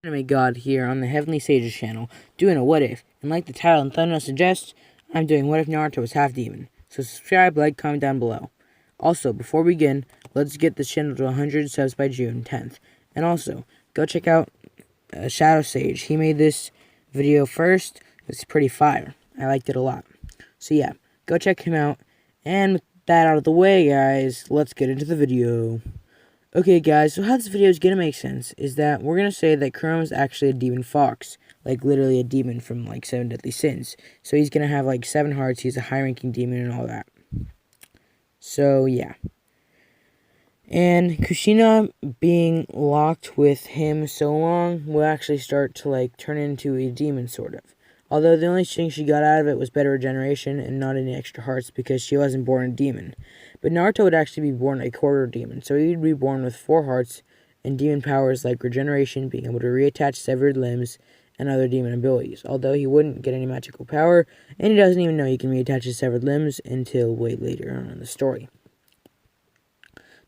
Anime God here on the Heavenly Sages channel, doing a what if, and like the title and thumbnail suggests, I'm doing what if Naruto was half demon. So subscribe, like, comment down below. Also, before we begin, let's get this channel to 100 subs by June 10th. And also, go check out Shadow Sage. He made this video first. It's pretty fire. I liked it a lot. So yeah, go check him out. And with that out of the way, guys, let's get into the video. Okay guys, so how this video is going to make sense is that we're going to say that Chrome is actually a demon fox. Like literally a demon from like 7 Deadly Sins. So he's going to have like 7 hearts, he's a high ranking demon and all that. So yeah. And Kushina being locked with him so long will actually start to like turn into a demon sort of. Although the only thing she got out of it was better regeneration and not any extra hearts because she wasn't born a demon. But Naruto would actually be born a quarter demon, so he'd be born with 4 hearts and demon powers like regeneration, being able to reattach severed limbs, and other demon abilities. Although he wouldn't get any magical power, and he doesn't even know he can reattach his severed limbs until way later on in the story.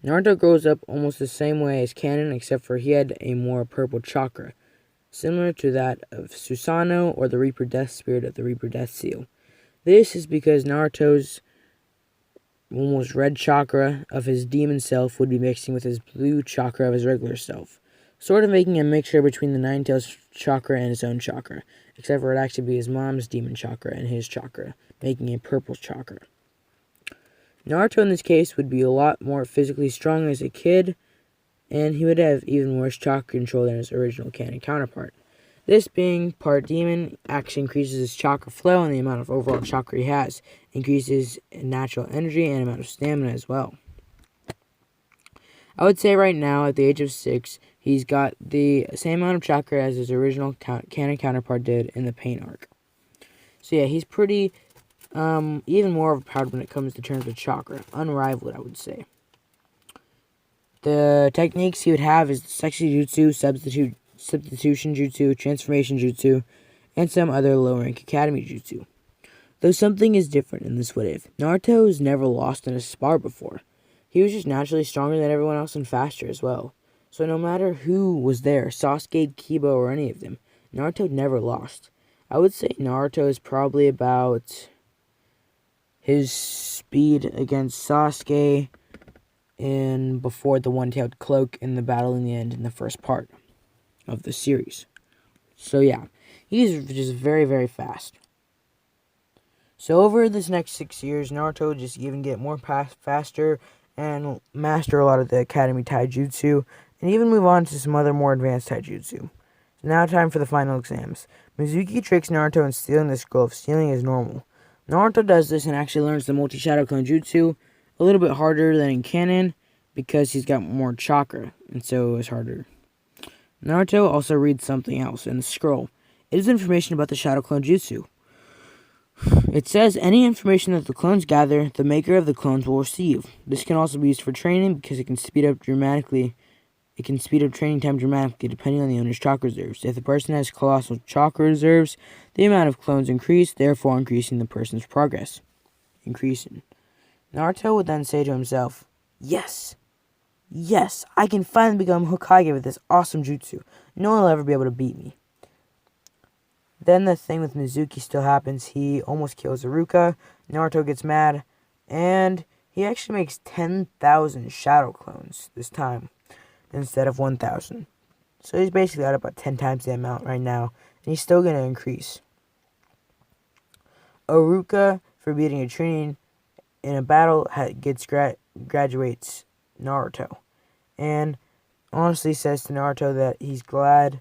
Naruto grows up almost the same way as canon, except for he had a more purple chakra, similar to that of Susanoo or the Reaper Death Spirit of the Reaper Death Seal. This is because Naruto's almost red chakra of his demon self would be mixing with his blue chakra of his regular self, sort of making a mixture between the Nine-Tails chakra and his own chakra, except for it would actually be his mom's demon chakra and his chakra, making a purple chakra. Naruto in this case would be a lot more physically strong as a kid, and he would have even worse chakra control than his original canon counterpart. This being part demon actually increases his chakra flow and the amount of overall chakra he has, increases natural energy and amount of stamina as well. I would say right now, at the age of 6, he's got the same amount of chakra as his original canon counterpart did in the Pain arc. So yeah, he's pretty, even more overpowered when it comes to terms of chakra. Unrivaled, I would say. The techniques he would have is Sexy Jutsu, Substitution Jutsu, Transformation Jutsu, and some other low-rank Academy Jutsu. Though something is different in this what if. Naruto has never lost in a spar before. He was just naturally stronger than everyone else and faster as well. So no matter who was there, Sasuke, Kiba, or any of them, Naruto never lost. I would say Naruto is probably about his speed against Sasuke and before the one-tailed cloak in the battle in the end in the first part of the series. So yeah, he's just very, very fast. So over this next 6 years, Naruto would just even get more faster and master a lot of the Academy Taijutsu, and even move on to some other more advanced Taijutsu. So now time for the final exams. Mizuki tricks Naruto into stealing the scroll if stealing is normal. Naruto does this and actually learns the multi-shadow clone jutsu a little bit harder than in canon because he's got more chakra, and so it's harder. Naruto also reads something else in the scroll. It is information about the shadow clone jutsu. It says any information that the clones gather, the maker of the clones will receive. This can also be used for training because it can speed up dramatically. It can speed up training time dramatically depending on the owner's chakra reserves. If the person has colossal chakra reserves, the amount of clones increase, therefore increasing the person's progress. Naruto would then say to himself, Yes, I can finally become Hokage with this awesome jutsu. No one will ever be able to beat me. Then the thing with Mizuki still happens. He almost kills Iruka. Naruto gets mad. And he actually makes 10,000 shadow clones this time instead of 1,000. So he's basically at about 10 times the amount right now. And he's still going to increase. Iruka, for beating a Chunin in a battle, graduates Naruto. And honestly says to Naruto that he's glad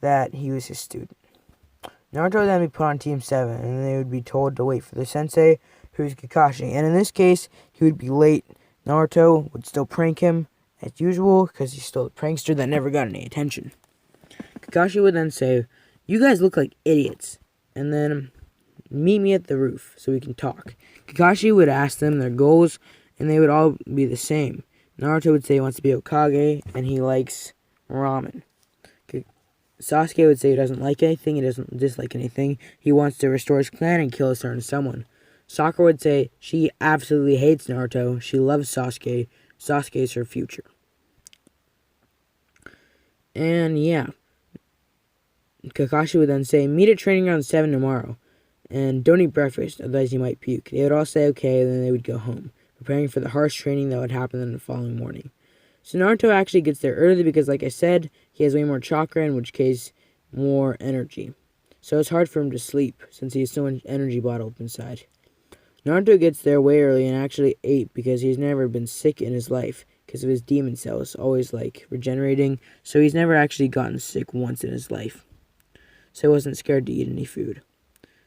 that he was his student. Naruto would then be put on Team 7, and they would be told to wait for the sensei, who is Kakashi. And in this case, he would be late. Naruto would still prank him, as usual, because he's still a prankster that never got any attention. Kakashi would then say, You guys look like idiots, and then meet me at the roof so we can talk. Kakashi would ask them their goals, and they would all be the same. Naruto would say he wants to be Hokage, and he likes ramen. Sasuke would say he doesn't like anything, he doesn't dislike anything. He wants to restore his clan and kill a certain someone. Sakura would say she absolutely hates Naruto. She loves Sasuke. Sasuke is her future. And yeah, Kakashi would then say, meet at training ground 7 tomorrow, and don't eat breakfast, otherwise you might puke. They would all say okay, and then they would go home, preparing for the harsh training that would happen on the following morning. So Naruto actually gets there early because, like I said, he has way more chakra, in which case, more energy. So it's hard for him to sleep, since he has so much energy bottled up inside. Naruto gets there way early and actually ate because he's never been sick in his life because of his demon cells, always regenerating, so he's never actually gotten sick once in his life. So he wasn't scared to eat any food.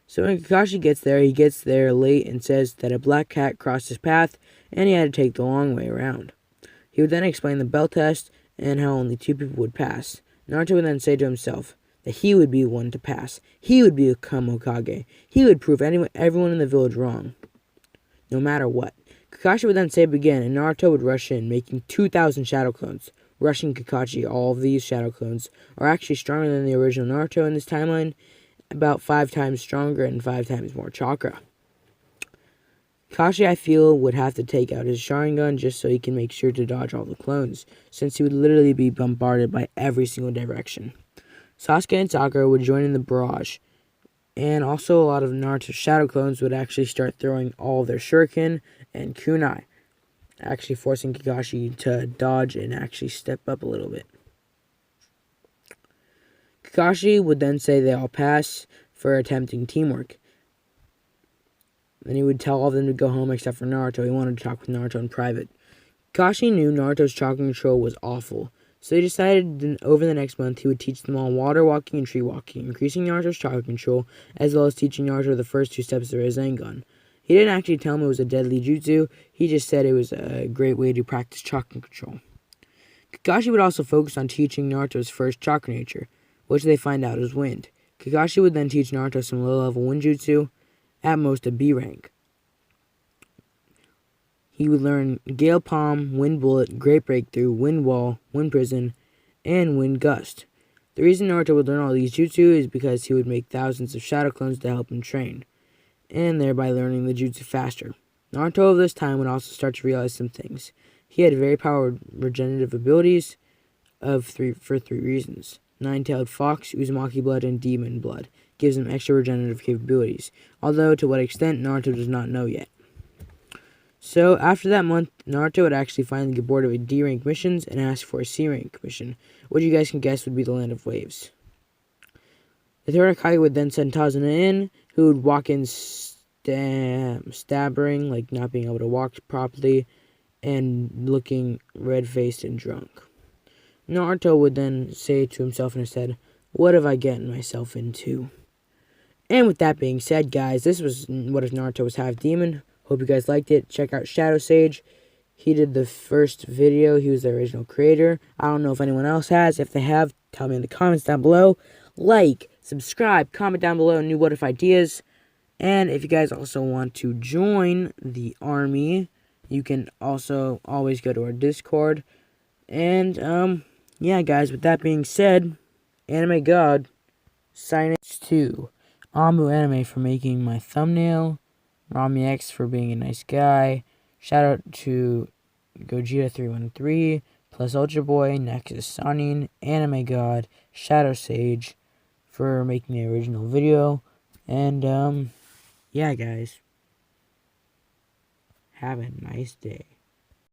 So when Kakashi gets there, he gets there late and says that a black cat crossed his path and he had to take the long way around. He would then explain the bell test and how only 2 people would pass. Naruto would then say to himself that he would be one to pass. He would become Hokage. He would prove everyone in the village wrong, no matter what. Kakashi would then say begin, and Naruto would rush in, making 2,000 shadow clones. Rushing Kakashi, all of these shadow clones are actually stronger than the original Naruto in this timeline, about 5 times stronger and 5 times more chakra. Kakashi, I feel, would have to take out his Sharingan just so he can make sure to dodge all the clones, since he would literally be bombarded by every single direction. Sasuke and Sakura would join in the barrage, and also a lot of Naruto's shadow clones would actually start throwing all of their shuriken and kunai, actually forcing Kakashi to dodge and actually step up a little bit. Kakashi would then say they all pass for attempting teamwork. Then he would tell all of them to go home except for Naruto. He wanted to talk with Naruto in private. Kakashi knew Naruto's chakra control was awful, so he decided that over the next month he would teach them all water walking and tree walking, increasing Naruto's chakra control, as well as teaching Naruto the first 2 steps of his Rasengan. He didn't actually tell him it was a deadly jutsu, he just said it was a great way to practice chakra control. Kakashi would also focus on teaching Naruto's first chakra nature, which they find out is wind. Kakashi would then teach Naruto some low-level wind jutsu, at most a B rank. He would learn Gale Palm, Wind Bullet, Great Breakthrough, Wind Wall, Wind Prison, and Wind Gust. The reason Naruto would learn all these jutsu is because he would make thousands of shadow clones to help him train, and thereby learning the jutsu faster. Naruto of this time would also start to realize some things. He had very powerful regenerative abilities for 3 reasons. Nine-tailed fox, Uzumaki blood, and demon blood gives him extra regenerative capabilities, although to what extent Naruto does not know yet. So after that month, Naruto would actually finally get bored of D-rank missions and ask for a C-rank mission, which you guys can guess would be the Land of Waves. The third Hokage would then send Tazuna in, who would walk in stabbering, not being able to walk properly, and looking red-faced and drunk. Naruto would then say to himself in his head, what have I gotten myself into? And with that being said, guys, this was What If Naruto Was Half Demon. Hope you guys liked it. Check out Shadow Sage. He did the first video. He was the original creator. I don't know if anyone else has. If they have, tell me in the comments down below. Like, subscribe, comment down below new What If ideas. And if you guys also want to join the army, you can also always go to our Discord. And, yeah, guys, with that being said, Anime God, signing to Ambu Anime for making my thumbnail, Rami X for being a nice guy, shout out to Gogeta313, plus Ultra Boy, Nexus Sonin, Anime God, Shadow Sage for making the original video, and, yeah, guys, have a nice day.